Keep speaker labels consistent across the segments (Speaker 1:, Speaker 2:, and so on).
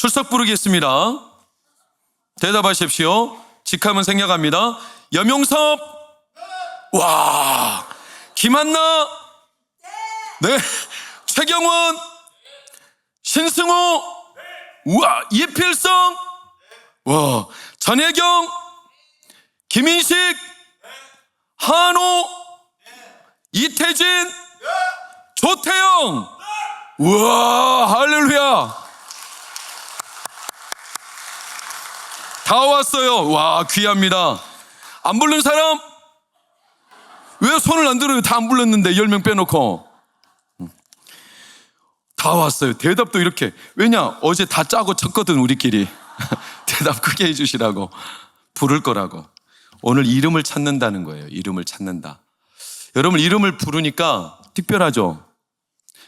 Speaker 1: 출석 부르겠습니다. 대답하십시오. 직함은 생략합니다. 염용섭. 와. 김한나. 네. 최경원. 신승호. 우와. 이필성. 와. 전혜경. 김인식. 한호. 이태진. 조태영. 우와. 할렐루야. 다 왔어요. 와, 귀합니다. 안 부른 사람? 왜 손을 안 들어요? 다 안 불렀는데 10명 빼놓고. 다 왔어요. 대답도 이렇게. 왜냐? 어제 다 짜고 쳤거든, 우리끼리. 대답 크게 해주시라고. 부를 거라고. 오늘 이름을 찾는다는 거예요. 이름을 찾는다. 여러분, 이름을 부르니까 특별하죠?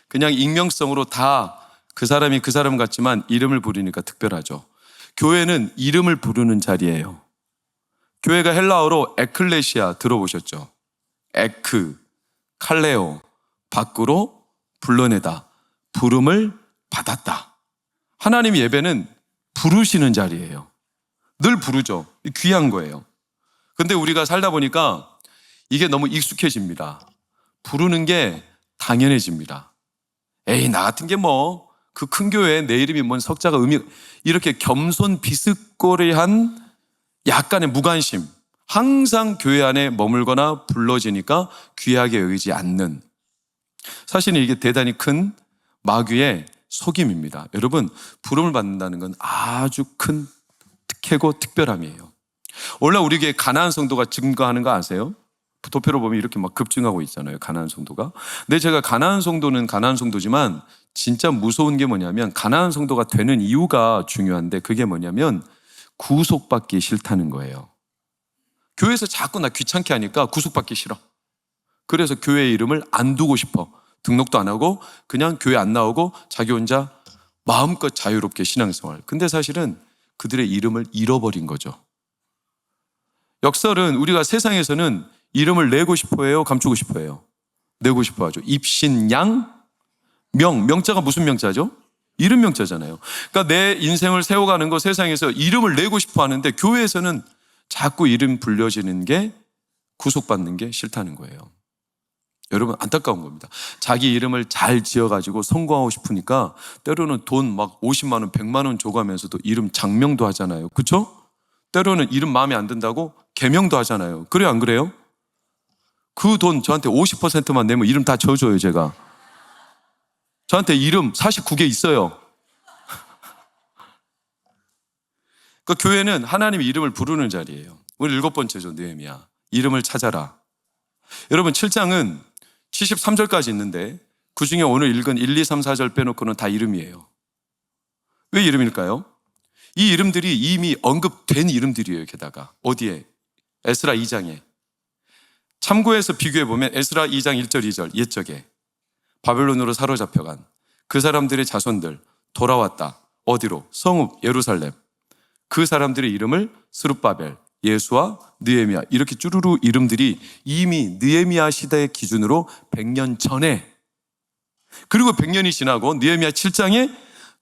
Speaker 1: 그냥 익명성으로 다 그 사람이 그 사람 같지만 이름을 부르니까 특별하죠. 교회는 이름을 부르는 자리예요. 교회가 헬라어로 에클레시아 들어보셨죠? 에크, 칼레오, 밖으로 불러내다, 부름을 받았다. 하나님 예배는 부르시는 자리예요. 늘 부르죠. 귀한 거예요. 근데 우리가 살다 보니까 이게 너무 익숙해집니다. 부르는 게 당연해집니다. 에이, 나 같은 게 뭐 그 큰 교회에 내 이름이 뭔 석자가 이렇게 겸손 비스꼬리한 약간의 무관심, 항상 교회 안에 머물거나 불러지니까 귀하게 여기지 않는, 사실은 이게 대단히 큰 마귀의 속임입니다. 여러분, 부름을 받는다는 건 아주 큰 특혜고 특별함이에요. 원래 우리 교회 가나안 성도가 증가하는 거 아세요? 도표로 보면 이렇게 막 급증하고 있잖아요, 가나안 성도가. 근데 제가 가나안 성도는 가나안 성도지만 진짜 무서운 게 뭐냐면, 가나안 성도가 되는 이유가 중요한데, 그게 뭐냐면 구속받기 싫다는 거예요. 교회에서 자꾸 나 귀찮게 하니까 구속받기 싫어. 그래서 교회 이름을 안 두고 싶어. 등록도 안 하고 그냥 교회 안 나오고 자기 혼자 마음껏 자유롭게 신앙생활. 근데 사실은 그들의 이름을 잃어버린 거죠. 역설은 우리가 세상에서는 이름을 내고 싶어 해요, 감추고 싶어 해요? 내고 싶어 하죠. 입신양 명자가 무슨 명자죠? 이름 명자잖아요. 그러니까 내 인생을 세워가는 거 세상에서 이름을 내고 싶어 하는데, 교회에서는 자꾸 이름 불려지는 게, 구속받는 게 싫다는 거예요. 여러분, 안타까운 겁니다. 자기 이름을 잘 지어가지고 성공하고 싶으니까 때로는 돈 막 50만 원, 100만 원 줘가면서도 이름 장명도 하잖아요. 그렇죠? 때로는 이름 마음에 안 든다고 개명도 하잖아요. 그래요, 안 그래요? 그 돈 저한테 50%만 내면 이름 다 지어줘요, 제가. 저한테 이름 49개 있어요. 그 교회는 하나님의 이름을 부르는 자리예요. 우리 7번째죠, 느헤미야. 이름을 찾아라. 여러분, 7장은 73절까지 있는데 그 중에 오늘 읽은 1, 2, 3, 4절 빼놓고는 다 이름이에요. 왜 이름일까요? 이 이름들이 이미 언급된 이름들이에요. 게다가 어디에? 에스라 2장에. 참고해서 비교해보면 에스라 2장 1절 2절 옛적에 바벨론으로 사로잡혀간 그 사람들의 자손들 돌아왔다. 어디로? 성읍 예루살렘. 그 사람들의 이름을 스룹바벨, 예수와 느헤미야, 이렇게 쭈루루 이름들이 이미 느헤미야 시대의 기준으로 100년 전에, 그리고 100년이 지나고 느헤미야 7장에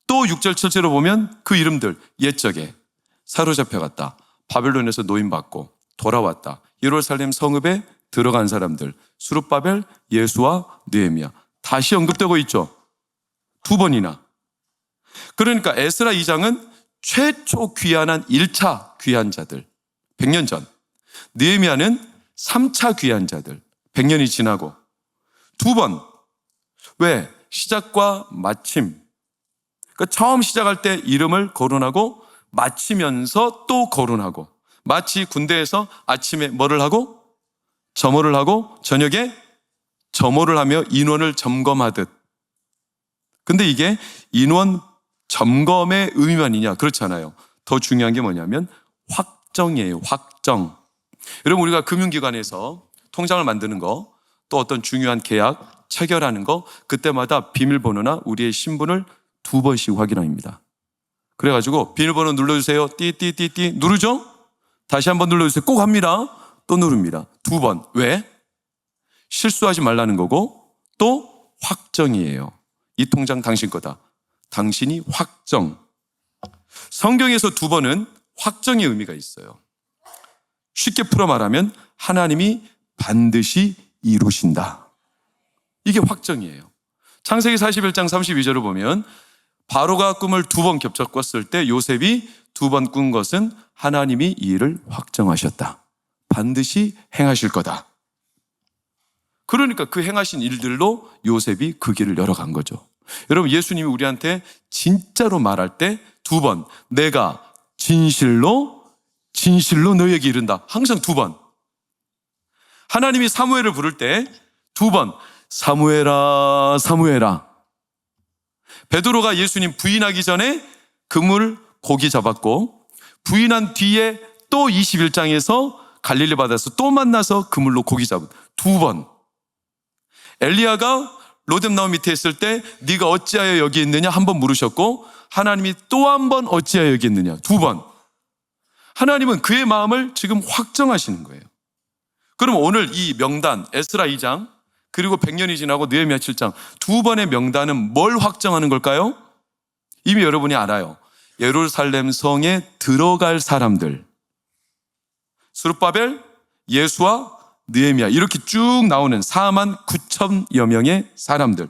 Speaker 1: 또 6절 7절로 보면 그 이름들 옛적에 사로잡혀갔다, 바벨론에서 노임받고 돌아왔다, 예루살렘 성읍에 들어간 사람들 스룹바벨, 예수와 느헤미야 다시 언급되고 있죠. 2번이나. 그러니까 에스라 2장은 최초 귀환한 1차 귀한 자들 100년 전, 느헤미야는 3차 귀한 자들 100년이 지나고 2번. 왜? 시작과 마침. 그러니까 처음 시작할 때 이름을 거론하고 마치면서 또 거론하고, 마치 군대에서 아침에 뭐를 하고 점호를 하고 저녁에 점호를 하며 인원을 점검하듯. 근데 이게 인원 점검의 의미만이냐? 그렇잖아요. 더 중요한 게 뭐냐면 확정이에요. 확정. 여러분, 우리가 금융기관에서 통장을 만드는 거, 또 어떤 중요한 계약 체결하는 거, 그때마다 비밀번호나 우리의 신분을 2번씩 확인합니다. 그래가지고 비밀번호 눌러주세요. 띠띠띠띠 누르죠? 다시 한번 눌러주세요. 꼭 합니다. 또 누릅니다. 2번. 왜? 실수하지 말라는 거고, 또 확정이에요. 이 통장 당신 거다. 당신이 확정. 성경에서 두 번은 확정의 의미가 있어요. 쉽게 풀어 말하면 하나님이 반드시 이루신다. 이게 확정이에요. 창세기 41장 32절을 보면 바로가 꿈을 두 번 겹쳐 꿨을 때 요셉이 두 번 꾼 것은 하나님이 이 일을 확정하셨다. 반드시 행하실 거다. 그러니까 그 행하신 일들로 요셉이 그 길을 열어간 거죠. 여러분, 예수님이 우리한테 진짜로 말할 때 두 번, 내가 진실로 너에게 이른다. 항상 두 번. 하나님이 사무엘을 부를 때 두 번, 사무엘아, 사무엘아. 베드로가 예수님 부인하기 전에 그물 고기 잡았고, 부인한 뒤에 또 21장에서 갈릴리 바다에서 또 만나서 그물로 고기 잡은 두 번. 엘리야가 로뎀 나무 밑에 있을 때 네가 어찌하여 여기 있느냐 한 번 물으셨고, 하나님이 또 한 번 어찌하여 여기 있느냐 두 번. 하나님은 그의 마음을 지금 확정하시는 거예요. 그럼 오늘 이 명단 에스라 2장 그리고 100년이 지나고 느헤미야 7장 두 번의 명단은 뭘 확정하는 걸까요? 이미 여러분이 알아요. 예루살렘 성에 들어갈 사람들, 스룹바벨, 예수와 느헤미야, 이렇게 쭉 나오는 4만 9천여 명의 사람들.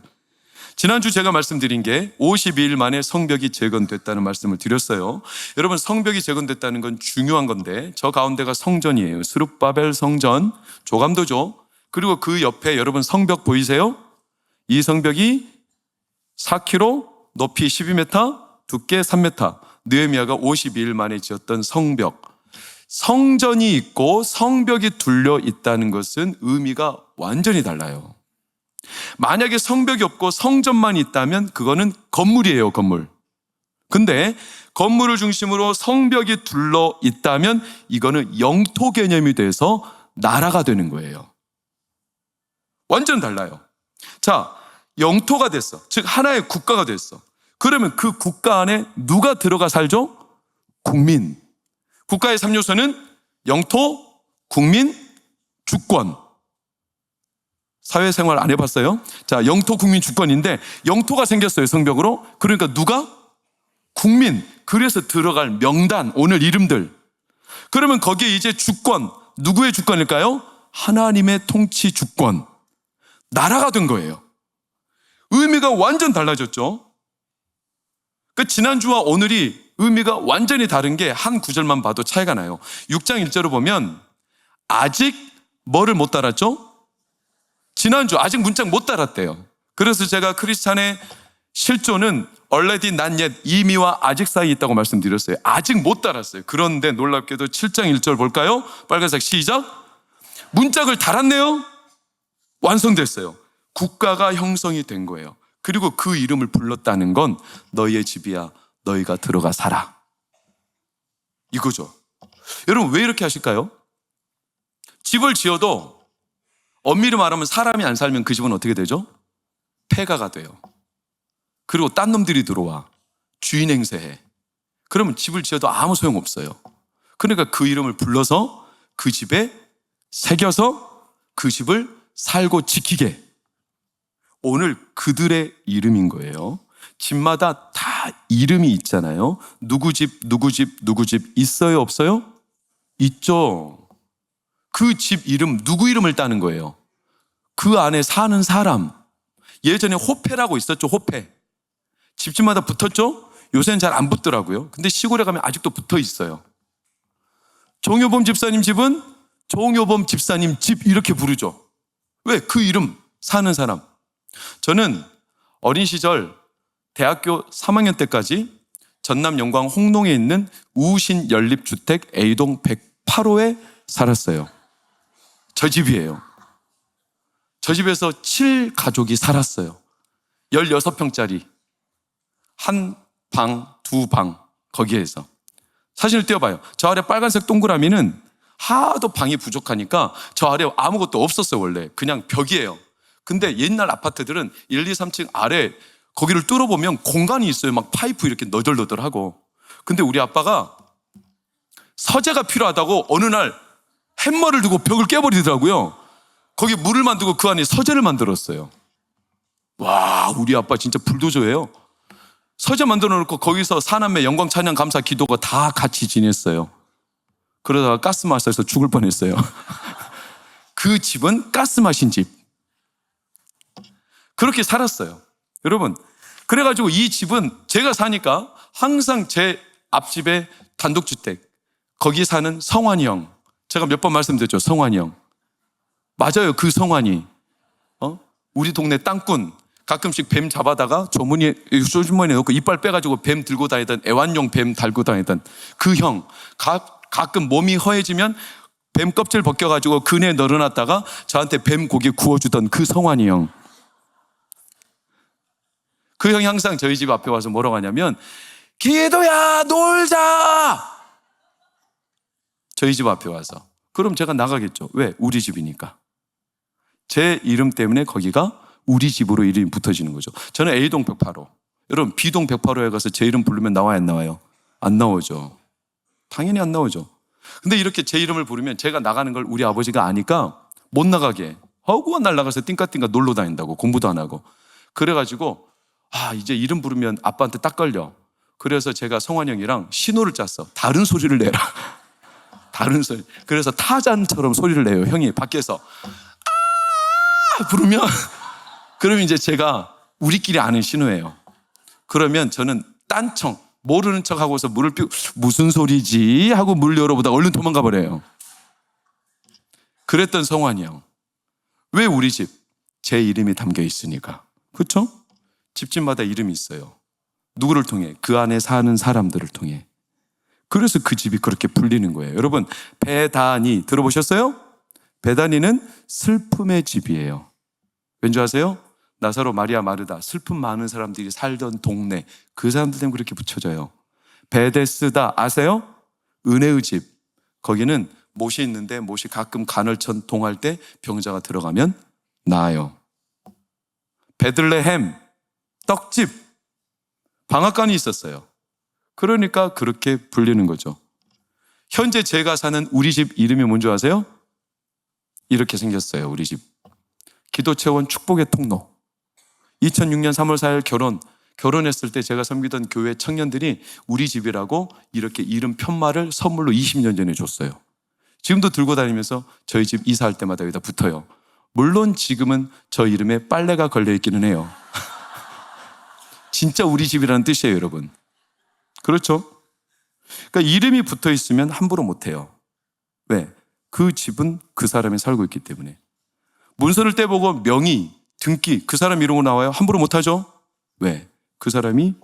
Speaker 1: 지난주 제가 말씀드린 게 52일 만에 성벽이 재건됐다는 말씀을 드렸어요. 여러분, 성벽이 재건됐다는 건 중요한 건데 저 가운데가 성전이에요. 스룹바벨 성전, 조감도죠. 그리고 그 옆에 여러분 성벽 보이세요? 이 성벽이 4km, 높이 12m, 두께 3m. 느헤미야가 52일 만에 지었던 성벽. 성전이 있고 성벽이 둘려 있다는 것은 의미가 완전히 달라요. 만약에 성벽이 없고 성전만 있다면 그거는 건물이에요, 건물. 근데 건물을 중심으로 성벽이 둘러 있다면 이거는 영토 개념이 돼서 나라가 되는 거예요. 완전 달라요. 자, 영토가 됐어. 즉 하나의 국가가 됐어. 그러면 그 국가 안에 누가 들어가 살죠? 국민. 국가의 3요소는 영토, 국민, 주권. 사회생활 안 해봤어요? 자, 영토, 국민, 주권인데 영토가 생겼어요, 성벽으로. 그러니까 누가? 국민. 그래서 들어갈 명단, 오늘 이름들. 그러면 거기에 이제 주권, 누구의 주권일까요? 하나님의 통치 주권. 나라가 된 거예요. 의미가 완전 달라졌죠. 그 지난주와 오늘이 의미가 완전히 다른 게 한 구절만 봐도 차이가 나요. 6장 1절을 보면 아직 뭐를 못 달았죠? 지난주 아직 문짝 못 달았대요. 그래서 제가 크리스찬의 실존은 already not yet, 이미와 아직 사이에 있다고 말씀드렸어요. 아직 못 달았어요. 그런데 놀랍게도 7장 1절 볼까요? 빨간색 시작. 문짝을 달았네요. 완성됐어요. 국가가 형성이 된 거예요. 그리고 그 이름을 불렀다는 건 너희의 집이야, 너희가 들어가 살아, 이거죠. 여러분, 왜 이렇게 하실까요? 집을 지어도 엄밀히 말하면 사람이 안 살면 그 집은 어떻게 되죠? 폐가가 돼요. 그리고 딴 놈들이 들어와 주인 행세해. 그러면 집을 지어도 아무 소용없어요. 그러니까 그 이름을 불러서 그 집에 새겨서 그 집을 살고 지키게. 오늘 그들의 이름인 거예요. 집마다 다 이름이 있잖아요. 누구 집, 누구 집, 누구 집 있어요, 없어요? 있죠. 그 집 이름, 누구 이름을 따는 거예요? 그 안에 사는 사람. 예전에 호패라고 있었죠, 호패. 집집마다 붙었죠? 요새는 잘 안 붙더라고요. 근데 시골에 가면 아직도 붙어 있어요. 종효범 집사님 집은 종효범 집사님 집 이렇게 부르죠. 왜? 그 이름, 사는 사람. 저는 어린 시절 대학교 3학년 때까지 전남 영광 홍동에 있는 우신 연립주택 A동 108호에 살았어요. 저 집이에요. 저 집에서 7가족이 살았어요. 16평짜리 한 방, 두 방, 거기에서. 사진을 띄워봐요. 저 아래 빨간색 동그라미는 하도 방이 부족하니까 저 아래 아무것도 없었어요. 원래 그냥 벽이에요. 근데 옛날 아파트들은 1, 2, 3층 아래 거기를 뚫어보면 공간이 있어요. 막 파이프 이렇게 너덜너덜하고. 근데 우리 아빠가 서재가 필요하다고 어느 날 햄머를 두고 벽을 깨버리더라고요. 거기 물을 만들고 그 안에 서재를 만들었어요. 와, 우리 아빠 진짜 불도저예요. 서재 만들어 놓고 거기서 사남매 영광 찬양 감사 기도가 다 같이 지냈어요. 그러다가 가스 마셔서 죽을 뻔했어요. 그 집은 가스 마신 집. 그렇게 살았어요. 여러분, 그래가지고 이 집은 제가 사니까 항상 제 앞집에 단독주택, 거기 사는 성환이 형. 제가 몇 번 말씀드렸죠, 성환이 형. 맞아요, 그 성환이. 우리 동네 땅꾼. 가끔씩 뱀 잡아다가 소주머니에 넣고 이빨 빼가지고 뱀 들고 다니던, 애완용 뱀 달고 다니던 그 형. 가끔 몸이 허해지면 뱀 껍질 벗겨가지고 그네 널어놨다가 저한테 뱀 고기 구워주던 그 성환이 형. 그 형이 항상 저희 집 앞에 와서 뭐라고 하냐면, 기도야 놀자! 저희 집 앞에 와서. 그럼 제가 나가겠죠. 왜? 우리 집이니까. 제 이름 때문에 거기가 우리 집으로 이름이 붙어지는 거죠. 저는 A동 108호. 여러분, B동 108호에 가서 제 이름 부르면 나와요, 안 나와요? 안 나오죠. 당연히 안 나오죠. 근데 이렇게 제 이름을 부르면 제가 나가는 걸 우리 아버지가 아니까 못 나가게. 허구한 날 나가서 띵까띵까 놀러 다닌다고, 공부도 안 하고. 그래가지고 이제 이름 부르면 아빠한테 딱 걸려. 그래서 제가 성환 형이랑 신호를 짰어. 다른 소리를 내라. 다른 소리. 그래서 타잔처럼 소리를 내요. 형이 밖에서 부르면 그러면 이제 제가 우리끼리 아는 신호예요. 그러면 저는 딴청 모르는 척 하고서 물을 삐고 무슨 소리지 하고 물 열어보다가 얼른 도망가 버려요. 그랬던 성환이 형. 왜 우리 집? 제 이름이 담겨 있으니까. 그렇죠? 집집마다 이름이 있어요. 누구를 통해? 그 안에 사는 사람들을 통해. 그래서 그 집이 그렇게 불리는 거예요. 여러분, 베다니 들어보셨어요? 베다니는 슬픔의 집이에요. 왠지 아세요? 나사로, 마리아, 마르다, 슬픔 많은 사람들이 살던 동네, 그 사람들 때문에 그렇게 붙여져요. 베데스다 아세요? 은혜의 집. 거기는 못이 있는데 못이 가끔 간헐천 동할 때 병자가 들어가면 나아요. 베들레헴, 떡집, 방앗간이 있었어요. 그러니까 그렇게 불리는 거죠. 현재 제가 사는 우리 집 이름이 뭔지 아세요? 이렇게 생겼어요, 우리 집. 기도체원 축복의 통로. 2006년 3월 4일 결혼했을 때 제가 섬기던 교회 청년들이 우리 집이라고 이렇게 이름 편말을 선물로 20년 전에 줬어요. 지금도 들고 다니면서 저희 집 이사할 때마다 여기다 붙어요. 물론 지금은 저 이름에 빨래가 걸려있기는 해요. 진짜 우리 집이라는 뜻이에요, 여러분. 그렇죠? 그러니까 이름이 붙어 있으면 함부로 못해요. 왜? 그 집은 그 사람이 살고 있기 때문에. 문서를 떼보고 명의, 등기, 그 사람 이름으로 나와요? 함부로 못하죠? 왜? 그 사람이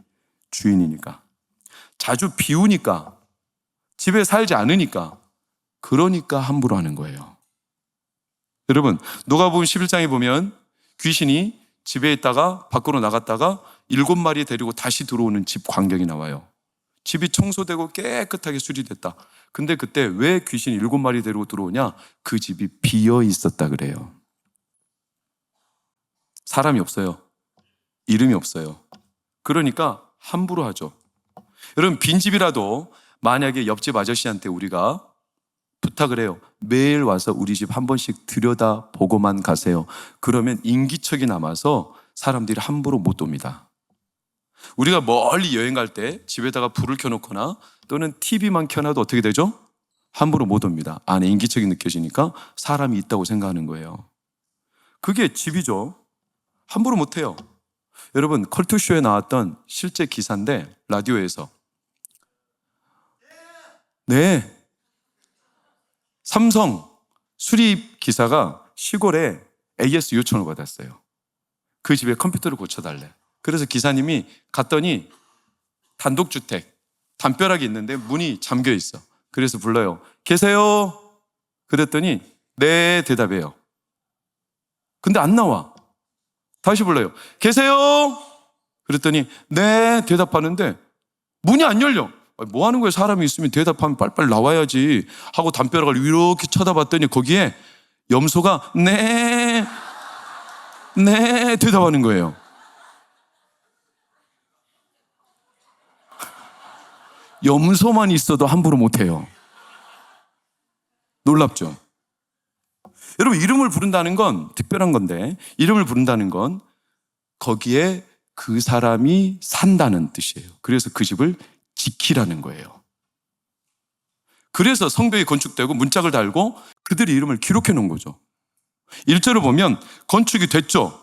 Speaker 1: 주인이니까. 자주 비우니까, 집에 살지 않으니까, 그러니까 함부로 하는 거예요. 여러분, 누가복음 11장에 보면 귀신이 집에 있다가 밖으로 나갔다가 7마리 데리고 다시 들어오는 집 광경이 나와요. 집이 청소되고 깨끗하게 수리됐다. 근데 그때 왜 귀신이 7마리 데리고 들어오냐? 그 집이 비어 있었다 그래요. 사람이 없어요. 이름이 없어요. 그러니까 함부로 하죠. 여러분, 빈집이라도 만약에 옆집 아저씨한테 우리가 부탁을 해요. 매일 와서 우리 집 한 번씩 들여다보고만 가세요. 그러면 인기척이 남아서 사람들이 함부로 못 옵니다. 우리가 멀리 여행 갈 때 집에다가 불을 켜놓거나 또는 TV만 켜놔도 어떻게 되죠? 함부로 못 옵니다. 안에 인기척이 느껴지니까 사람이 있다고 생각하는 거예요. 그게 집이죠. 함부로 못 해요. 여러분, 컬투쇼에 나왔던 실제 기사인데 라디오에서 삼성 수리입 기사가 시골에 AS 요청을 받았어요. 그 집에 컴퓨터를 고쳐달래. 그래서 기사님이 갔더니 단독주택, 담벼락이 있는데 문이 잠겨 있어. 그래서 불러요. 계세요? 그랬더니 네 대답해요. 근데 안 나와. 다시 불러요. 계세요? 그랬더니 네 대답하는데 문이 안 열려. 뭐 하는 거예요? 사람이 있으면 대답하면 빨리빨리 나와야지 하고 담벼락을 이렇게 쳐다봤더니 거기에 염소가 네 대답하는 거예요. 염소만 있어도 함부로 못해요. 놀랍죠? 여러분, 이름을 부른다는 건 특별한 건데, 이름을 부른다는 건 거기에 그 사람이 산다는 뜻이에요. 그래서 그 집을 지키라는 거예요. 그래서 성벽이 건축되고 문짝을 달고 그들의 이름을 기록해 놓은 거죠. 1절을 보면 건축이 됐죠.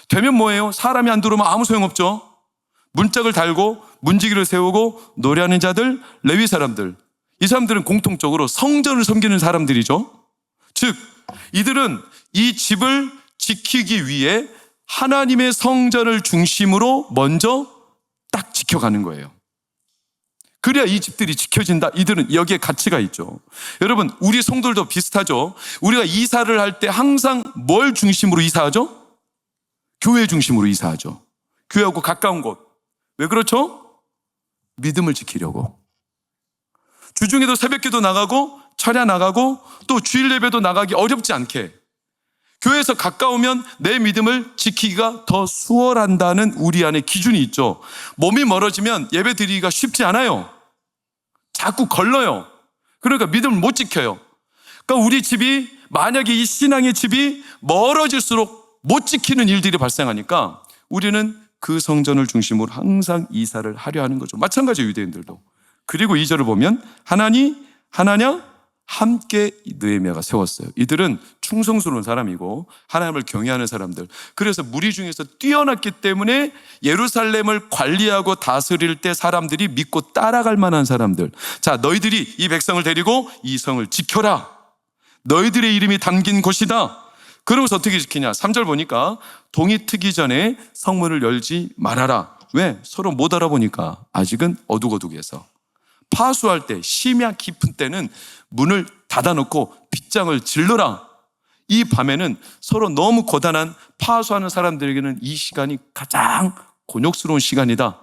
Speaker 1: 되면 뭐예요? 사람이 안 들어오면 아무 소용없죠. 문짝을 달고 문지기를 세우고 노래하는 자들, 레위 사람들, 이 사람들은 공통적으로 성전을 섬기는 사람들이죠. 즉 이들은 이 집을 지키기 위해 하나님의 성전을 중심으로 먼저 딱 지켜가는 거예요. 그래야 이 집들이 지켜진다. 이들은 여기에 가치가 있죠. 여러분, 우리 성도들도 비슷하죠. 우리가 이사를 할 때 항상 뭘 중심으로 이사하죠? 교회 중심으로 이사하죠. 교회하고 가까운 곳. 왜 그렇죠? 믿음을 지키려고. 주중에도 새벽기도 나가고 철야 나가고 또 주일 예배도 나가기 어렵지 않게, 교회에서 가까우면 내 믿음을 지키기가 더 수월한다는 우리 안에 기준이 있죠. 몸이 멀어지면 예배 드리기가 쉽지 않아요. 자꾸 걸러요. 그러니까 믿음을 못 지켜요. 그러니까 우리 집이, 만약에 이 신앙의 집이 멀어질수록 못 지키는 일들이 발생하니까 우리는 그 성전을 중심으로 항상 이사를 하려 하는 거죠. 마찬가지예요, 유대인들도. 그리고 2절을 보면 하나냐 함께 느헤미야가 세웠어요. 이들은 충성스러운 사람이고 하나님을 경외하는 사람들. 그래서 무리 중에서 뛰어났기 때문에 예루살렘을 관리하고 다스릴 때 사람들이 믿고 따라갈 만한 사람들. 자, 너희들이 이 백성을 데리고 이 성을 지켜라. 너희들의 이름이 담긴 곳이다. 그러면서 어떻게 지키냐? 3절 보니까 동이 트기 전에 성문을 열지 말아라. 왜? 서로 못 알아보니까. 아직은 어둑어둑해서. 파수할 때, 심야 깊은 때는 문을 닫아놓고 빗장을 질러라. 이 밤에는 서로 너무 고단한 파수하는 사람들에게는 이 시간이 가장 곤욕스러운 시간이다.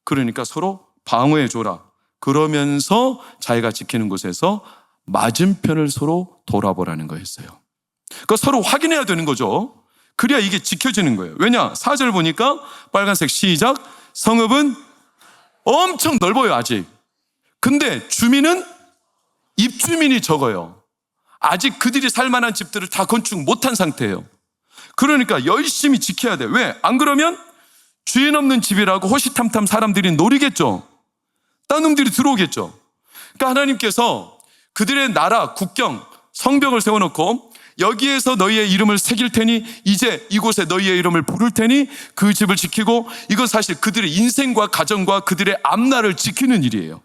Speaker 1: 그러니까 서로 방어해줘라. 그러면서 자기가 지키는 곳에서 맞은편을 서로 돌아보라는 거였어요. 그러니까 서로 확인해야 되는 거죠. 그래야 이게 지켜지는 거예요. 왜냐? 4절 보니까 빨간색 시작. 성읍은 엄청 넓어요, 아직. 근데 주민은 입주민이 적어요. 아직 그들이 살만한 집들을 다 건축 못한 상태예요. 그러니까 열심히 지켜야 돼. 왜? 안 그러면 주인 없는 집이라고 호시탐탐 사람들이 노리겠죠. 딴 놈들이 들어오겠죠. 그러니까 하나님께서 그들의 나라, 국경, 성벽을 세워놓고 여기에서 너희의 이름을 새길 테니 이제 이곳에 너희의 이름을 부를 테니 그 집을 지키고, 이건 사실 그들의 인생과 가정과 그들의 앞날을 지키는 일이에요.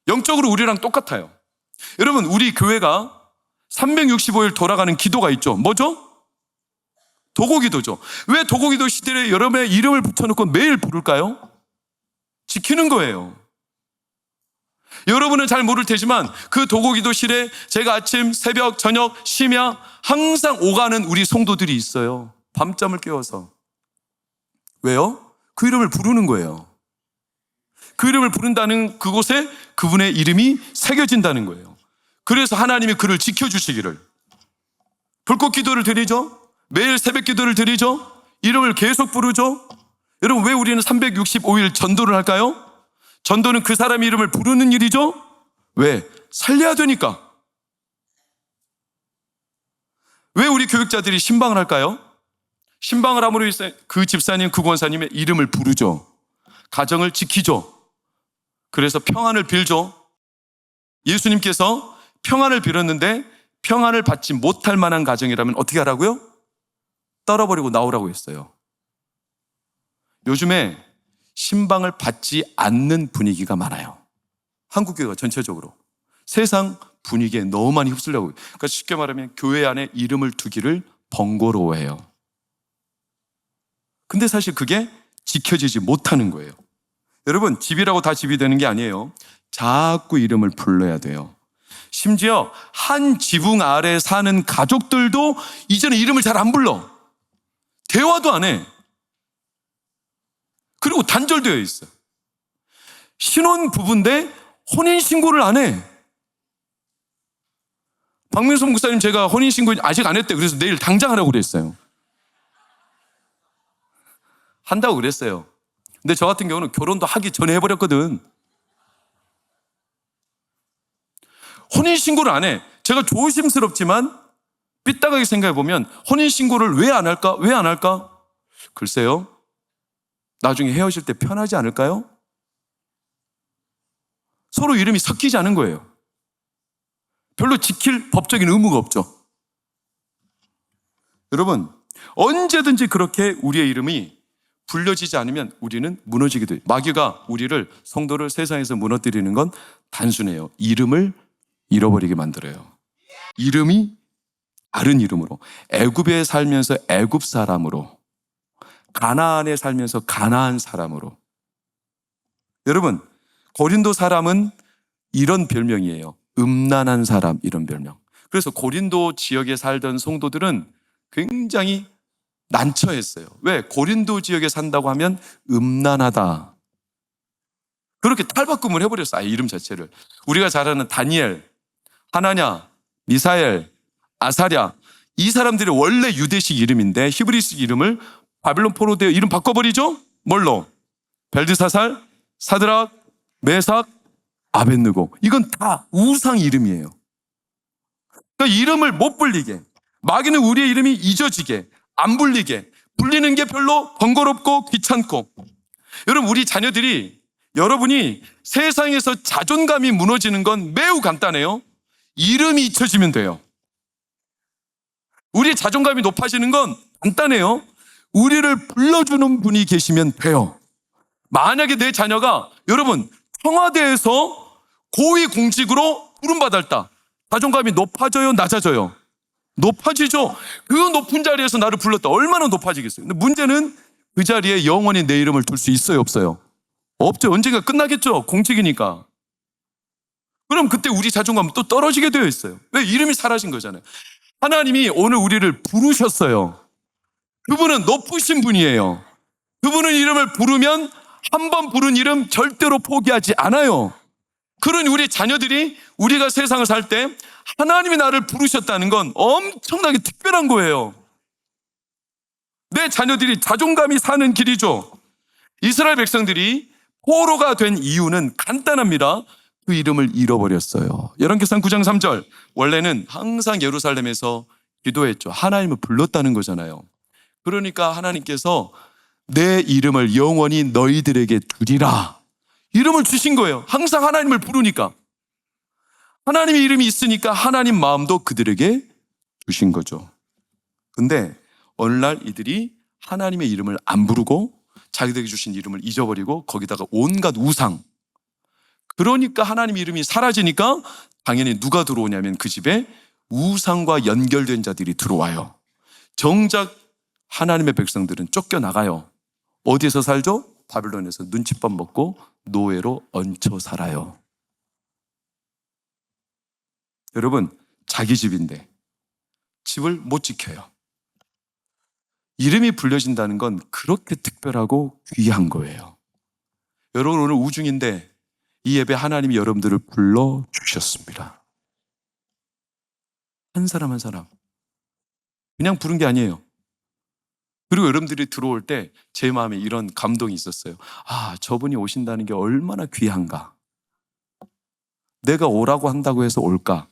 Speaker 1: 영적으로 우리랑 똑같아요. 여러분, 우리 교회가 365일 돌아가는 기도가 있죠. 뭐죠? 도고기도죠. 왜 도고기도 시대에 여러분의 이름을 붙여놓고 매일 부를까요? 지키는 거예요. 여러분은 잘 모를 테지만 그 도고기도실에 제가 아침, 새벽, 저녁, 심야 항상 오가는 우리 성도들이 있어요. 밤잠을 깨워서. 왜요? 그 이름을 부르는 거예요. 그 이름을 부른다는 그곳에 그분의 이름이 새겨진다는 거예요. 그래서 하나님이 그를 지켜주시기를. 불꽃 기도를 드리죠. 매일 새벽 기도를 드리죠. 이름을 계속 부르죠. 여러분, 왜 우리는 365일 전도를 할까요? 전도는 그 사람의 이름을 부르는 일이죠. 왜? 살려야 되니까. 왜 우리 교육자들이 신방을 할까요? 신방을 함으로 해서 그 집사님, 그 권사님의 이름을 부르죠. 가정을 지키죠. 그래서 평안을 빌죠. 예수님께서 평안을 빌었는데 평안을 받지 못할 만한 가정이라면 어떻게 하라고요? 떨어버리고 나오라고 했어요. 요즘에 신방을 받지 않는 분위기가 많아요. 한국교회가 전체적으로. 세상 분위기에 너무 많이 휩쓸려고. 그러니까 쉽게 말하면 교회 안에 이름을 두기를 번거로워해요. 근데 사실 그게 지켜지지 못하는 거예요. 여러분, 집이라고 다 집이 되는 게 아니에요. 자꾸 이름을 불러야 돼요. 심지어 한 지붕 아래 사는 가족들도 이제는 이름을 잘 안 불러. 대화도 안 해. 그리고 단절되어 있어요. 신혼 부부인데 혼인신고를 안 해. 박명수 목사님, 제가 혼인신고 아직 안 했대. 그래서 내일 당장 하라고 그랬어요. 한다고 그랬어요. 근데 저 같은 경우는 결혼도 하기 전에 해버렸거든. 혼인신고를 안 해. 제가 조심스럽지만 삐딱하게 생각해보면 혼인신고를 왜 안 할까? 왜 안 할까? 글쎄요. 나중에 헤어질 때 편하지 않을까요? 서로 이름이 섞이지 않은 거예요. 별로 지킬 법적인 의무가 없죠. 여러분, 언제든지 그렇게 우리의 이름이 불려지지 않으면 우리는 무너지게 돼요. 마귀가 우리를, 성도를 세상에서 무너뜨리는 건 단순해요. 이름을 잃어버리게 만들어요. 이름이 다른 이름으로, 애굽에 살면서 애굽 사람으로, 가나안에 살면서 가나안 사람으로. 여러분, 고린도 사람은 이런 별명이에요. 음란한 사람, 이런 별명. 그래서 고린도 지역에 살던 성도들은 굉장히 난처했어요. 왜? 고린도 지역에 산다고 하면 음란하다. 그렇게 탈바꿈을 해버렸어요. 아예 이름 자체를. 우리가 잘 아는 다니엘, 하나냐, 미사엘, 아사랴, 이 사람들이 원래 유대식 이름인데 히브리식 이름을 바빌론 포로되어 이름 바꿔버리죠? 뭘로? 벨드사살, 사드락, 메삭, 아벳느고. 이건 다 우상 이름이에요. 그러니까 이름을 못 불리게, 마귀는 우리의 이름이 잊어지게, 안 불리게, 불리는 게 별로 번거롭고 귀찮고. 여러분, 우리 자녀들이, 여러분이 세상에서 자존감이 무너지는 건 매우 간단해요. 이름이 잊혀지면 돼요. 우리의 자존감이 높아지는 건 간단해요. 우리를 불러주는 분이 계시면 돼요. 만약에 내 자녀가, 여러분, 청와대에서 고위공직으로 부름받았다. 자존감이 높아져요, 낮아져요? 높아지죠. 그 높은 자리에서 나를 불렀다. 얼마나 높아지겠어요. 근데 문제는 그 자리에 영원히 내 이름을 둘 수 있어요, 없어요? 없죠. 언젠가 끝나겠죠. 공직이니까. 그럼 그때 우리 자존감은 또 떨어지게 되어 있어요. 왜? 이름이 사라진 거잖아요. 하나님이 오늘 우리를 부르셨어요. 그분은 높으신 분이에요. 그분은 이름을 부르면 한 번 부른 이름 절대로 포기하지 않아요. 그런 우리 자녀들이, 우리가 세상을 살 때 하나님이 나를 부르셨다는 건 엄청나게 특별한 거예요. 내 자녀들이 자존감이 사는 길이죠. 이스라엘 백성들이 포로가 된 이유는 간단합니다. 그 이름을 잃어버렸어요. 열왕기상 9장 3절. 원래는 항상 예루살렘에서 기도했죠. 하나님을 불렀다는 거잖아요. 그러니까 하나님께서 내 이름을 영원히 너희들에게 두리라. 이름을 주신 거예요. 항상 하나님을 부르니까. 하나님의 이름이 있으니까 하나님 마음도 그들에게 주신 거죠. 근데 어느 날 이들이 하나님의 이름을 안 부르고 자기들에게 주신 이름을 잊어버리고 거기다가 온갖 우상. 그러니까 하나님의 이름이 사라지니까 당연히 누가 들어오냐면 그 집에 우상과 연결된 자들이 들어와요. 정작 하나님의 백성들은 쫓겨나가요. 어디에서 살죠? 바빌론에서 눈칫밥 먹고 노예로 얹혀 살아요. 여러분, 자기 집인데 집을 못 지켜요. 이름이 불려진다는 건 그렇게 특별하고 귀한 거예요. 여러분, 오늘 우중인데 이 예배 하나님이 여러분들을 불러주셨습니다. 한 사람 한 사람. 그냥 부른 게 아니에요. 그리고 여러분들이 들어올 때 제 마음에 이런 감동이 있었어요. 아, 저분이 오신다는 게 얼마나 귀한가. 내가 오라고 한다고 해서 올까?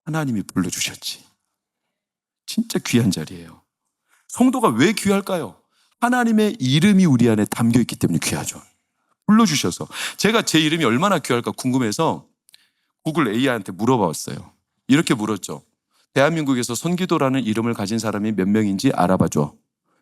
Speaker 1: 하나님이 불러주셨지. 진짜 귀한 자리예요. 성도가 왜 귀할까요? 하나님의 이름이 우리 안에 담겨있기 때문에 귀하죠. 불러주셔서. 제가 제 이름이 얼마나 귀할까 궁금해서 구글 AI한테 물어봤어요. 이렇게 물었죠. 대한민국에서 손기도라는 이름을 가진 사람이 몇 명인지 알아봐줘.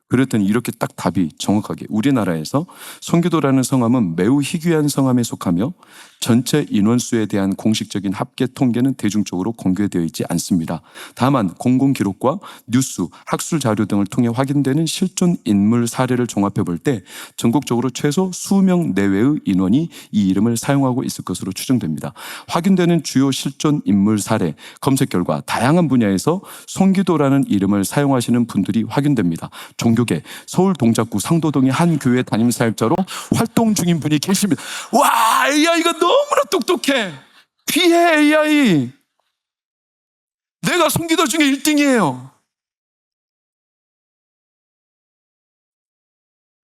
Speaker 1: 그랬더니 이렇게 딱 답이 정확하게, 우리나라에서 손기도라는 성함은 매우 희귀한 성함에 속하며 전체 인원수에 대한 공식적인 합계 통계는 대중적으로 공개되어 있지 않습니다. 다만 공공기록과 뉴스, 학술 자료 등을 통해 확인되는 실존 인물 사례를 종합해 볼 때 전국적으로 최소 수명 내외의 인원이 이 이름을 사용하고 있을 것으로 추정됩니다. 확인되는 주요 실존 인물 사례 검색 결과 다양한 분야에서 손기도라는 이름을 사용하시는 분들이 확인됩니다. 종교계, 서울 동작구 상도동의 한 교회 담임 사역자로 활동 중인 분이 계십니다. 와, AI가 너무나 똑똑해. 귀해, AI. 내가 손기도 중에 1등이에요.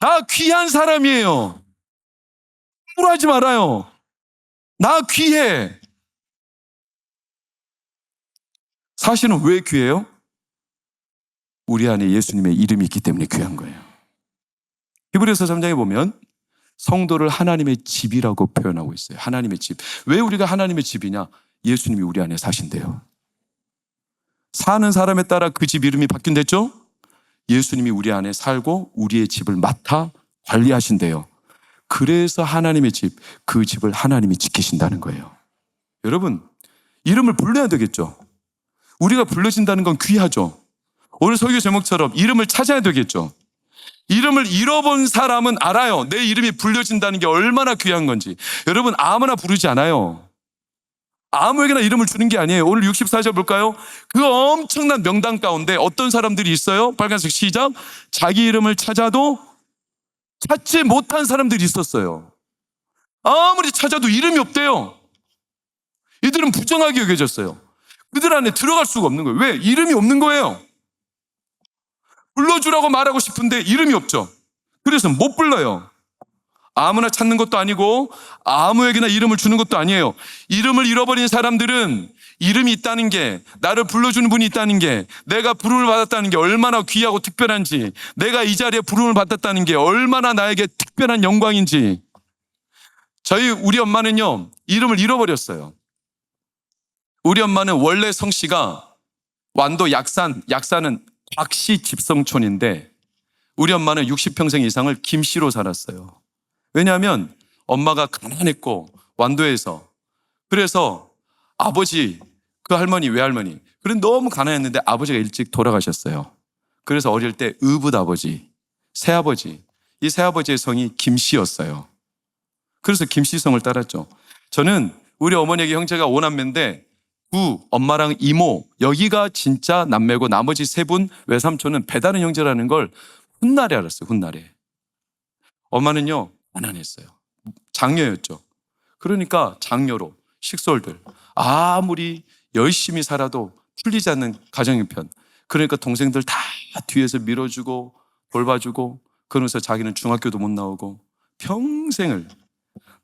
Speaker 1: 나 귀한 사람이에요. 함부로하지 말아요. 나 귀해. 사실은 왜 귀해요? 우리 안에 예수님의 이름이 있기 때문에 귀한 거예요. 히브리서 3장에 보면 성도를 하나님의 집이라고 표현하고 있어요. 하나님의 집. 왜 우리가 하나님의 집이냐? 예수님이 우리 안에 사신대요. 사는 사람에 따라 그 집 이름이 바뀐댔죠? 예수님이 우리 안에 살고 우리의 집을 맡아 관리하신대요. 그래서 하나님의 집, 그 집을 하나님이 지키신다는 거예요. 여러분, 이름을 불러야 되겠죠? 우리가 불러진다는 건 귀하죠? 오늘 설교 제목처럼 이름을 찾아야 되겠죠? 이름을 잃어본 사람은 알아요. 내 이름이 불려진다는 게 얼마나 귀한 건지. 여러분, 아무나 부르지 않아요. 아무에게나 이름을 주는 게 아니에요. 오늘 64절 볼까요? 그 엄청난 명단 가운데 어떤 사람들이 있어요? 빨간색 시작. 자기 이름을 찾아도 찾지 못한 사람들이 있었어요. 아무리 찾아도 이름이 없대요. 이들은 부정하게 여겨졌어요. 그들 안에 들어갈 수가 없는 거예요. 왜? 이름이 없는 거예요. 불러주라고 말하고 싶은데 이름이 없죠. 그래서 못 불러요. 아무나 찾는 것도 아니고 아무에게나 이름을 주는 것도 아니에요. 이름을 잃어버린 사람들은 이름이 있다는 게, 나를 불러주는 분이 있다는 게, 내가 부름을 받았다는 게 얼마나 귀하고 특별한지, 내가 이 자리에 부름을 받았다는 게 얼마나 나에게 특별한 영광인지. 우리 엄마는요, 이름을 잃어버렸어요. 우리 엄마는 원래 성씨가 완도 약산은 곽씨 집성촌인데 우리 엄마는 60평생 이상을 김씨로 살았어요. 왜냐하면 엄마가 가난했고 완도에서, 그래서 아버지, 그 할머니, 외할머니, 그런 너무 가난했는데 아버지가 일찍 돌아가셨어요. 그래서 어릴 때 의붓아버지, 새아버지, 이 새아버지의 성이 김씨였어요. 그래서 김씨성을 따랐죠. 저는 우리 어머니에게 형제가 5남매인데 엄마랑 이모, 여기가 진짜 남매고 나머지 3분 외삼촌은 배다른 형제라는 걸 훗날에 알았어요. 훗날에. 엄마는요, 가난했어요. 장녀였죠. 그러니까 장녀로 식솔들, 아무리 열심히 살아도 풀리지 않는 가정 형편. 그러니까 동생들 다 뒤에서 밀어주고 돌봐주고, 그러면서 자기는 중학교도 못 나오고 평생을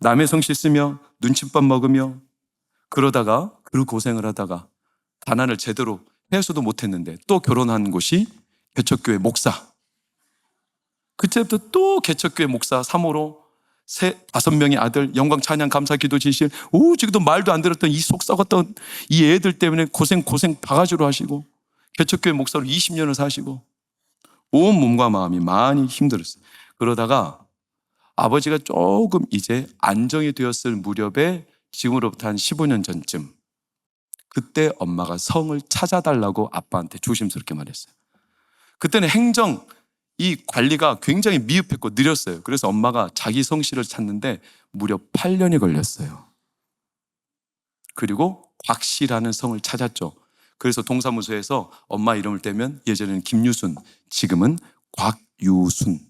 Speaker 1: 남의 성씨 쓰며 눈칫밥 먹으며 그러다가 그 고생을 하다가 가난을 제대로 해소도 못했는데 또 결혼한 곳이 개척교회 목사. 그때부터 또 개척교회 목사 3호로 5명의 아들, 영광 찬양 감사 기도 지실, 오직도 말도 안 들었던 이 속 썩었던 이 애들 때문에 고생 바가지로 하시고 개척교회 목사로 20년을 사시고 온 몸과 마음이 많이 힘들었어요. 그러다가 아버지가 조금 이제 안정이 되었을 무렵에, 지금으로부터 한 15년 전쯤, 그때 엄마가 성을 찾아달라고 아빠한테 조심스럽게 말했어요. 그때는 행정, 이 관리가 굉장히 미흡했고 느렸어요. 그래서 엄마가 자기 성씨를 찾는데 무려 8년이 걸렸어요. 그리고 곽씨라는 성을 찾았죠. 그래서 동사무소에서 엄마 이름을 떼면 예전에는 김유순, 지금은 곽유순.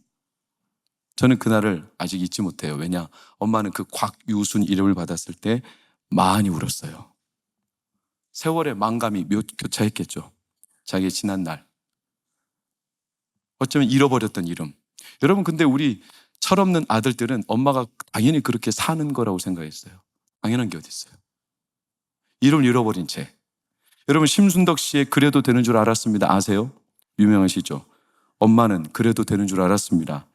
Speaker 1: 저는 그날을 아직 잊지 못해요. 왜냐? 엄마는 그 곽유순 이름을 받았을 때 많이 울었어요. 세월의 망감이 교차했겠죠. 자기의 지난 날. 어쩌면 잃어버렸던 이름. 여러분, 근데 우리 철없는 아들들은 엄마가 당연히 그렇게 사는 거라고 생각했어요. 당연한 게 어디 있어요? 이름을 잃어버린 채. 여러분, 심순덕 씨의 그래도 되는 줄 알았습니다. 아세요? 유명하시죠? 엄마는 그래도 되는 줄 알았습니다.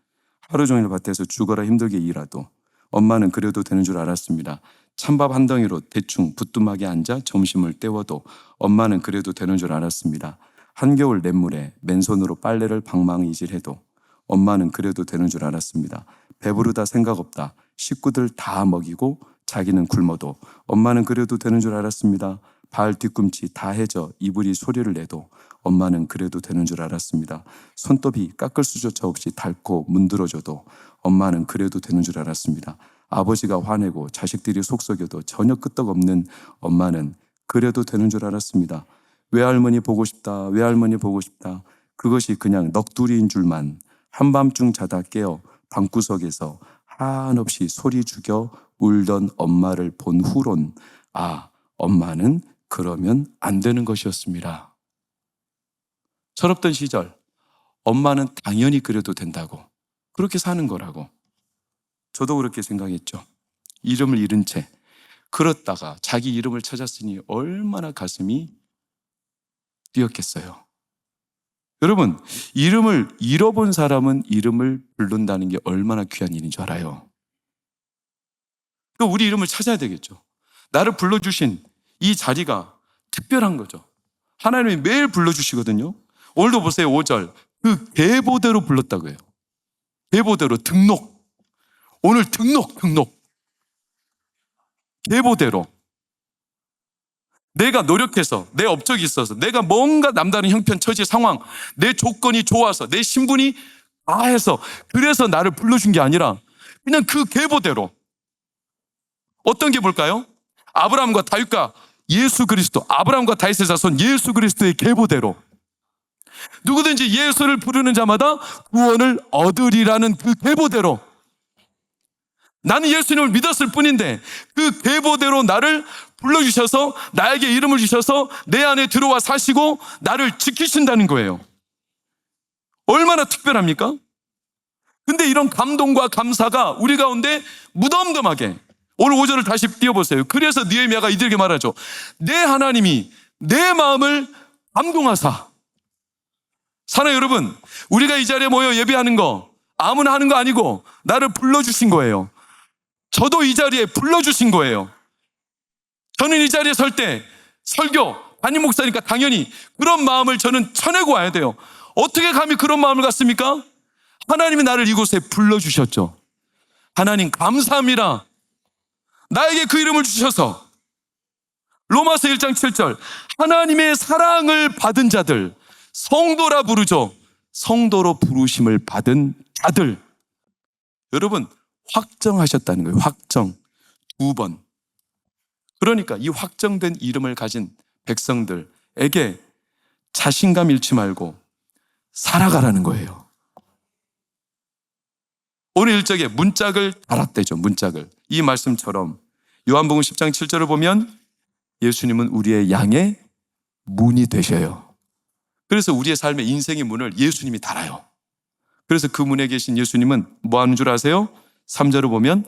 Speaker 1: 하루 종일 밭에서 죽어라 힘들게 일하도 엄마는 그래도 되는 줄 알았습니다. 찬밥 한 덩이로 대충 부뚜막에 앉아 점심을 때워도 엄마는 그래도 되는 줄 알았습니다. 한겨울 냇물에 맨손으로 빨래를 방망이질해도 엄마는 그래도 되는 줄 알았습니다. 배부르다 생각 없다 식구들 다 먹이고 자기는 굶어도 엄마는 그래도 되는 줄 알았습니다. 발 뒤꿈치 다 해져 이불이 소리를 내도 엄마는 그래도 되는 줄 알았습니다. 손톱이 깎을 수조차 없이 닳고 문드러져도 엄마는 그래도 되는 줄 알았습니다. 아버지가 화내고 자식들이 속썩여도 전혀 끄떡없는 엄마는 그래도 되는 줄 알았습니다. 외할머니 보고 싶다, 외할머니 보고 싶다. 그것이 그냥 넋두리인 줄만 한밤중 자다 깨어 방구석에서 한없이 소리 죽여 울던 엄마를 본 후론 엄마는 그러면 안 되는 것이었습니다. 철없던 시절 엄마는 당연히 그래도 된다고, 그렇게 사는 거라고. 저도 그렇게 생각했죠. 이름을 잃은 채 그렇다가 자기 이름을 찾았으니 얼마나 가슴이 뛰었겠어요. 여러분, 이름을 잃어본 사람은 이름을 부른다는 게 얼마나 귀한 일인 줄 알아요? 우리 이름을 찾아야 되겠죠. 나를 불러주신 이 자리가 특별한 거죠. 하나님이 매일 불러주시거든요. 오늘도 보세요. 5절. 그 계보대로 불렀다고 해요. 계보대로 등록. 오늘 등록. 계보대로. 내가 노력해서, 내 업적이 있어서, 내가 뭔가 남다른 형편, 처지, 상황, 내 조건이 좋아서, 내 신분이 해서, 그래서 나를 불러준 게 아니라 그냥 그 계보대로. 어떤 계보일까요? 아브라함과 다윗과 예수 그리스도, 아브라함과 다윗의 자손 예수 그리스도의 계보대로. 누구든지 예수를 부르는 자마다 구원을 얻으리라는 그 계보대로. 나는 예수님을 믿었을 뿐인데 그 계보대로 나를 불러주셔서 나에게 이름을 주셔서 내 안에 들어와 사시고 나를 지키신다는 거예요. 얼마나 특별합니까? 근데 이런 감동과 감사가 우리 가운데 무덤덤하게, 오늘 5절을 다시 띄워보세요. 그래서 느헤미야가 이들에게 말하죠. 내 하나님이 내 마음을 감동하사. 사랑하는 여러분, 우리가 이 자리에 모여 예배하는 거 아무나 하는 거 아니고 나를 불러주신 거예요. 저도 이 자리에 불러주신 거예요. 저는 이 자리에 설 때 설교, 담임 목사니까 당연히 그런 마음을 저는 쳐내고 와야 돼요. 어떻게 감히 그런 마음을 갖습니까? 하나님이 나를 이곳에 불러주셨죠. 하나님 감사합니다. 나에게 그 이름을 주셔서. 로마서 1장 7절. 하나님의 사랑을 받은 자들, 성도라 부르죠. 성도로 부르심을 받은 자들. 여러분, 확정하셨다는 거예요. 확정. 2번. 그러니까 이 확정된 이름을 가진 백성들에게 자신감 잃지 말고 살아가라는 거예요. 오늘 일적에 문짝을 달았대죠. 문짝을. 이 말씀처럼 요한복음 10장 7절을 보면 예수님은 우리의 양의 문이 되셔요. 그래서 우리의 삶의 인생의 문을 예수님이 달아요. 그래서 그 문에 계신 예수님은 뭐 하는 줄 아세요? 3절을 보면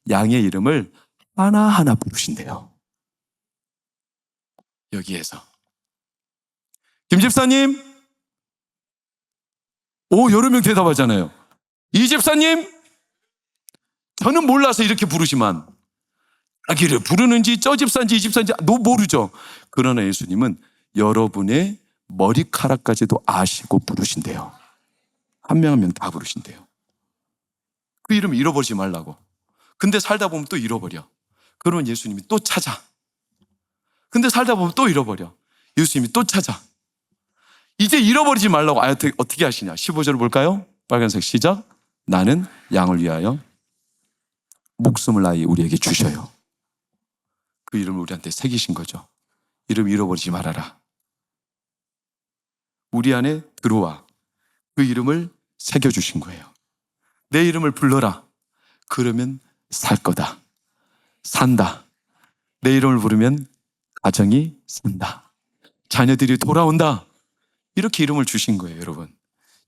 Speaker 1: 양의 이름을 하나하나 부르신대요. 여기에서 김 집사님, 여러 명 대답하잖아요. 이 집사님, 저는 몰라서 이렇게 부르지만 자기를 부르는지 저 집사인지 이 집사인지 너 모르죠. 그러나 예수님은 여러분의 머리카락까지도 아시고 부르신대요. 한 명 한 명 다 부르신대요. 그 이름 잃어버리지 말라고. 근데 살다 보면 또 잃어버려. 그러면 예수님이 또 찾아. 근데 살다 보면 또 잃어버려. 예수님이 또 찾아. 이제 잃어버리지 말라고 어떻게 하시냐. 15절을 볼까요? 빨간색 시작. 나는 양을 위하여 목숨을 아예 우리에게 주셔요. 그 이름을 우리한테 새기신 거죠. 이름 잃어버리지 말아라. 우리 안에 들어와 그 이름을 새겨주신 거예요. 내 이름을 불러라. 그러면 살 거다. 산다. 내 이름을 부르면 가정이 산다. 자녀들이 돌아온다. 이렇게 이름을 주신 거예요, 여러분.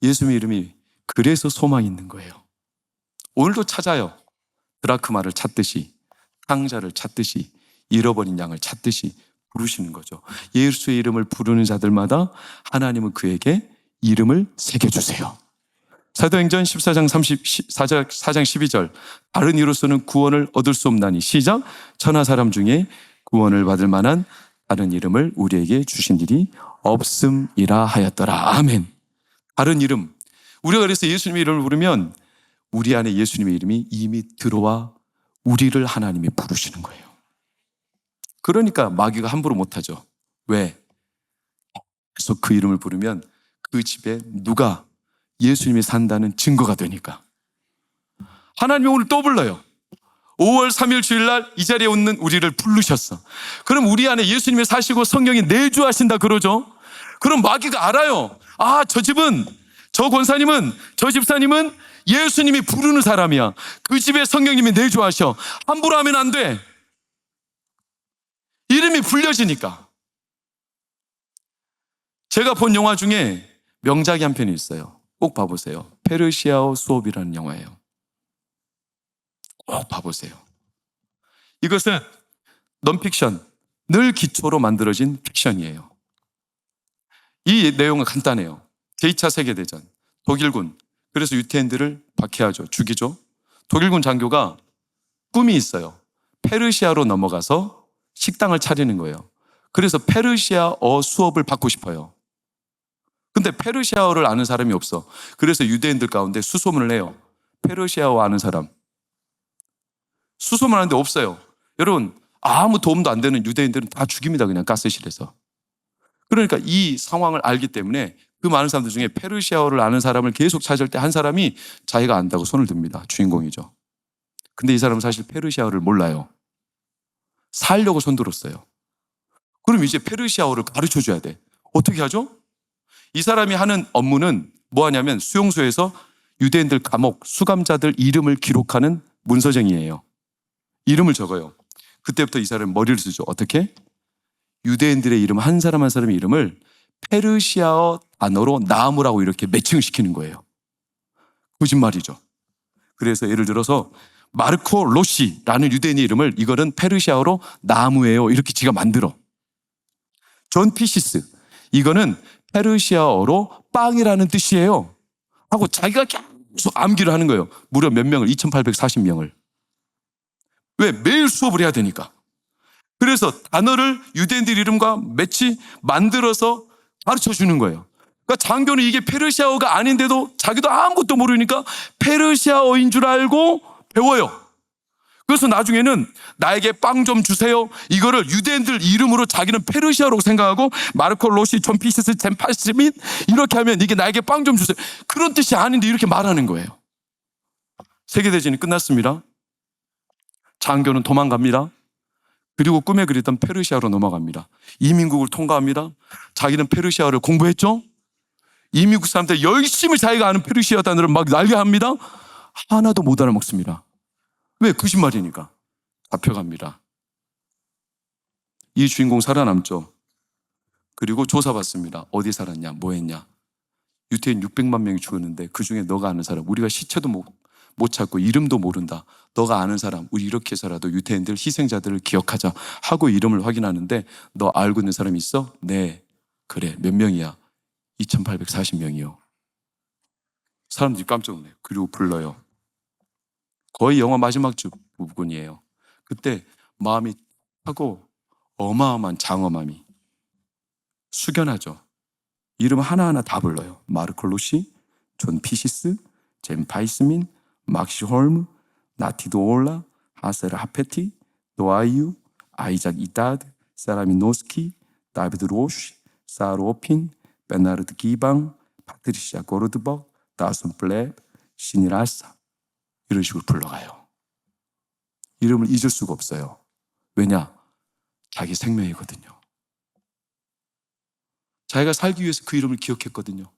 Speaker 1: 예수님의 이름이 그래서 소망이 있는 거예요. 오늘도 찾아요. 드라크마를 찾듯이, 탕자를 찾듯이, 잃어버린 양을 찾듯이 부르시는 거죠. 예수의 이름을 부르는 자들마다 하나님은 그에게 이름을 새겨주세요. 사도행전 14장 4장 12절. 다른 이로서는 구원을 얻을 수 없나니. 시작. 천하 사람 중에 구원을 받을 만한 다른 이름을 우리에게 주신 일이 없음이라 하였더라. 아멘. 다른 이름. 우리가 그래서 예수님의 이름을 부르면 우리 안에 예수님의 이름이 이미 들어와 우리를 하나님이 부르시는 거예요. 그러니까 마귀가 함부로 못하죠. 왜? 그래서 그 이름을 부르면 그 집에 누가 예수님이 산다는 증거가 되니까. 하나님이 오늘 또 불러요. 5월 3일 주일날 이 자리에 있는 우리를 부르셨어. 그럼 우리 안에 예수님이 사시고 성령이 내주하신다 그러죠. 그럼 마귀가 알아요. 저 집은, 저 권사님은, 저 집사님은 예수님이 부르는 사람이야. 그 집에 성령님이 내주하셔. 함부로 하면 안 돼. 이름이 불려지니까. 제가 본 영화 중에 명작이 한 편이 있어요. 꼭 봐보세요. 페르시아어 수업이라는 영화예요. 꼭 봐보세요. 이것은 넌픽션, 늘 기초로 만들어진 픽션이에요. 이 내용은 간단해요. 제2차 세계대전, 독일군. 그래서 유태인들을 박해하죠. 죽이죠. 독일군 장교가 꿈이 있어요. 페르시아로 넘어가서 식당을 차리는 거예요. 그래서 페르시아어 수업을 받고 싶어요. 근데 페르시아어를 아는 사람이 없어. 그래서 유대인들 가운데 수소문을 해요. 페르시아어 아는 사람. 수소문하는데 없어요. 여러분, 아무 도움도 안 되는 유대인들은 다 죽입니다. 그냥 가스실에서. 그러니까 이 상황을 알기 때문에 그 많은 사람들 중에 페르시아어를 아는 사람을 계속 찾을 때 한 사람이 자기가 안다고 손을 듭니다. 주인공이죠. 근데 이 사람은 사실 페르시아어를 몰라요. 살려고 손들었어요. 그럼 이제 페르시아어를 가르쳐 줘야 돼. 어떻게 하죠? 이 사람이 하는 업무는 뭐 하냐면 수용소에서 유대인들 감옥, 수감자들 이름을 기록하는 문서쟁이에요. 이름을 적어요. 그때부터 이 사람은 머리를 쓰죠. 어떻게? 유대인들의 이름 한 사람 한 사람의 이름을 페르시아어 단어로 나무라고 이렇게 매칭을 시키는 거예요. 거짓말이죠. 그래서 예를 들어서 마르코 로시라는 유대인의 이름을 이거는 페르시아어로 나무예요. 이렇게 지가 만들어. 존 피시스 이거는 페르시아어로 빵이라는 뜻이에요. 하고 자기가 계속 암기를 하는 거예요. 무려 몇 명을? 2840명을. 왜? 매일 수업을 해야 되니까. 그래서 단어를 유대인들 이름과 매치 만들어서 가르쳐 주는 거예요. 그러니까 장교는 이게 페르시아어가 아닌데도 자기도 아무것도 모르니까 페르시아어인 줄 알고 배워요. 그래서 나중에는 나에게 빵 좀 주세요. 이거를 유대인들 이름으로 자기는 페르시아어로 생각하고 마르코 로시, 존 피시스, 젠 팔스민 이렇게 하면 이게 나에게 빵 좀 주세요. 그런 뜻이 아닌데 이렇게 말하는 거예요. 세계대전이 끝났습니다. 장교는 도망갑니다. 그리고 꿈에 그리던 페르시아로 넘어갑니다. 이민국을 통과합니다. 자기는 페르시아를 공부했죠. 이민국 사람들 열심히 자기가 아는 페르시아 단어를 막 날개합니다. 하나도 못 알아먹습니다. 왜? 거짓말이니까. 잡혀갑니다. 이 주인공 살아남죠. 그리고 조사받습니다. 어디 살았냐, 뭐 했냐. 유태인 600만 명이 죽었는데 그 중에 너가 아는 사람, 우리가 시체도 못 찾고 이름도 모른다. 너가 아는 사람, 우리 이렇게 해서라도 유태인들 희생자들을 기억하자 하고 이름을 확인하는데 너 알고 있는 사람이 있어? 네. 그래. 몇 명이야? 2840명이요. 사람들이 깜짝 놀래요. 그리고 불러요. 거의 영화 마지막 주 부분이에요. 그때 마음이 하고 어마어마한 장엄함이 숙연하죠. 이름 하나하나 다 불러요. 마르코 로시, 존 피시스, 젠 파이스민, 막시 홀무, 나티도 올라, 하세르 하페티, 노아이유, 아이작 이타드, 사라미 노스키, 다비드 로시, 사르 오핀, 베나르드 기방, 파트리시아 고르드벅, 다슨 플랩, 시니라사 이런 식으로 불러가요. 이름을 잊을 수가 없어요. 왜냐? 자기 생명이거든요. 자기가 살기 위해서 그 이름을 기억했거든요.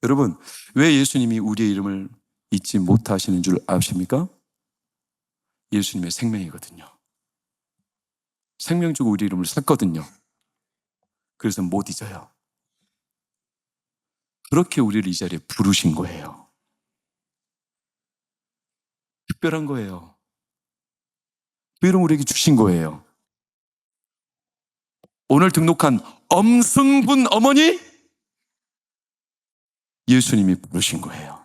Speaker 1: 여러분, 왜 예수님이 우리의 이름을 잊지 못하시는 줄 아십니까? 예수님의 생명이거든요. 생명 주고 우리 이름을 샀거든요. 그래서 못 잊어요. 그렇게 우리를 이 자리에 부르신 거예요. 특별한 거예요. 그 이름 우리에게 주신 거예요. 오늘 등록한 엄승분 어머니 예수님이 부르신 거예요.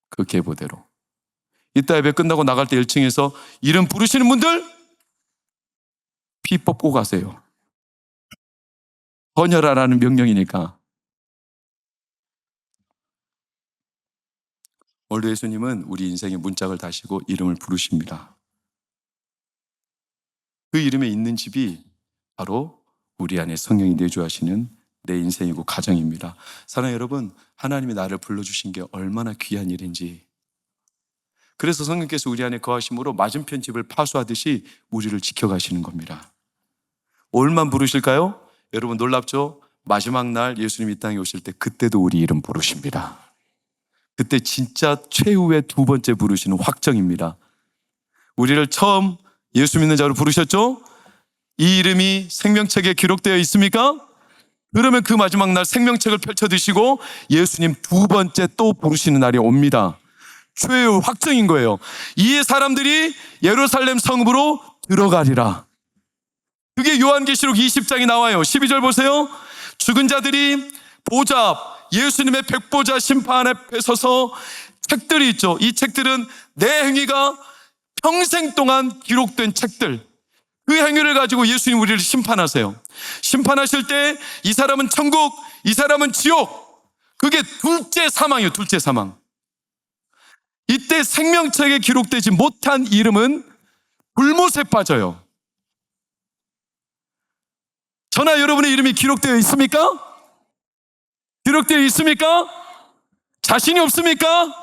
Speaker 1: 그 계보대로. 이따 예배 끝나고 나갈 때 1층에서 이름 부르시는 분들 피 뽑고 가세요. 번열하라는 명령이니까. 오늘 예수님은 우리 인생의 문짝을 다시고 이름을 부르십니다. 그 이름에 있는 집이 바로 우리 안에 성령이 내주하시는 내 인생이고 가정입니다. 사랑하는 여러분, 하나님이 나를 불러주신 게 얼마나 귀한 일인지. 그래서 성령께서 우리 안에 거하심으로 맞은편 집을 파수하듯이 우리를 지켜가시는 겁니다. 오늘만 부르실까요? 여러분 놀랍죠? 마지막 날 예수님이 이 땅에 오실 때 그때도 우리 이름 부르십니다. 그때 진짜 최후의 두 번째 부르시는 확정입니다. 우리를 처음 예수 믿는 자로 부르셨죠? 이 이름이 생명책에 기록되어 있습니까? 그러면 그 마지막 날 생명책을 펼쳐 드시고 예수님 두 번째 또 부르시는 날이 옵니다. 최후 확정인 거예요. 이 사람들이 예루살렘 성읍으로 들어가리라. 그게 요한계시록 20장이 나와요. 12절 보세요. 죽은 자들이 보좌 앞, 예수님의 백보자 심판 앞에 서서 책들이 있죠. 이 책들은 내 행위가 평생 동안 기록된 책들. 그 행위를 가지고 예수님 우리를 심판하세요. 심판하실 때 이 사람은 천국, 이 사람은 지옥. 그게 둘째 사망이에요. 둘째 사망. 이때 생명책에 기록되지 못한 이름은 불못에 빠져요. 저나 여러분의 이름이 기록되어 있습니까? 기록되어 있습니까? 자신이 없습니까?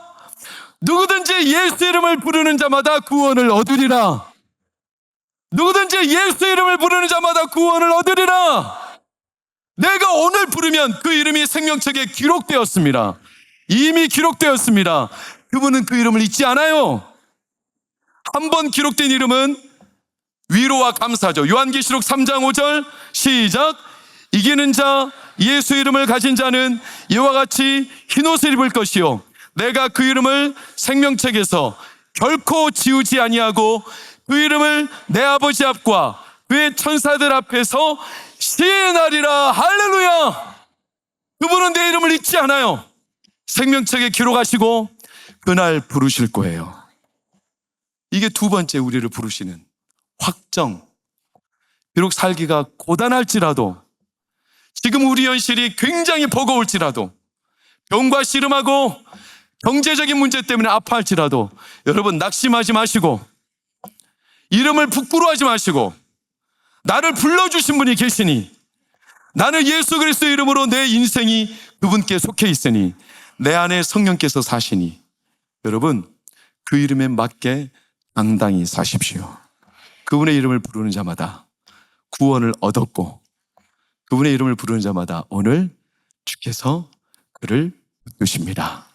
Speaker 1: 누구든지 예수 이름을 부르는 자마다 구원을 얻으리라. 누구든지 예수 이름을 부르는 자마다 구원을 얻으리라. 내가 오늘 부르면 그 이름이 생명책에 기록되었습니다. 이미 기록되었습니다. 그분은 그 이름을 잊지 않아요. 한 번 기록된 이름은 위로와 감사죠. 요한계시록 3장 5절 시작. 이기는 자 예수 이름을 가진 자는 이와 같이 흰옷을 입을 것이요 내가 그 이름을 생명책에서 결코 지우지 아니하고 그 이름을 내 아버지 앞과 그의 천사들 앞에서 시인하리라. 할렐루야. 그분은 내 이름을 잊지 않아요. 생명책에 기록하시고 그날 부르실 거예요. 이게 두 번째 우리를 부르시는 확정. 비록 살기가 고단할지라도, 지금 우리 현실이 굉장히 버거울지라도, 병과 씨름하고 경제적인 문제 때문에 아파할지라도 여러분 낙심하지 마시고, 이름을 부끄러워하지 마시고, 나를 불러주신 분이 계시니, 나는 예수 그리스도 이름으로 내 인생이 그분께 속해 있으니 내 안에 성령께서 사시니, 여러분 그 이름에 맞게 당당히 사십시오. 그분의 이름을 부르는 자마다 구원을 얻었고, 그분의 이름을 부르는 자마다 오늘 주께서 그를 붙드십니다.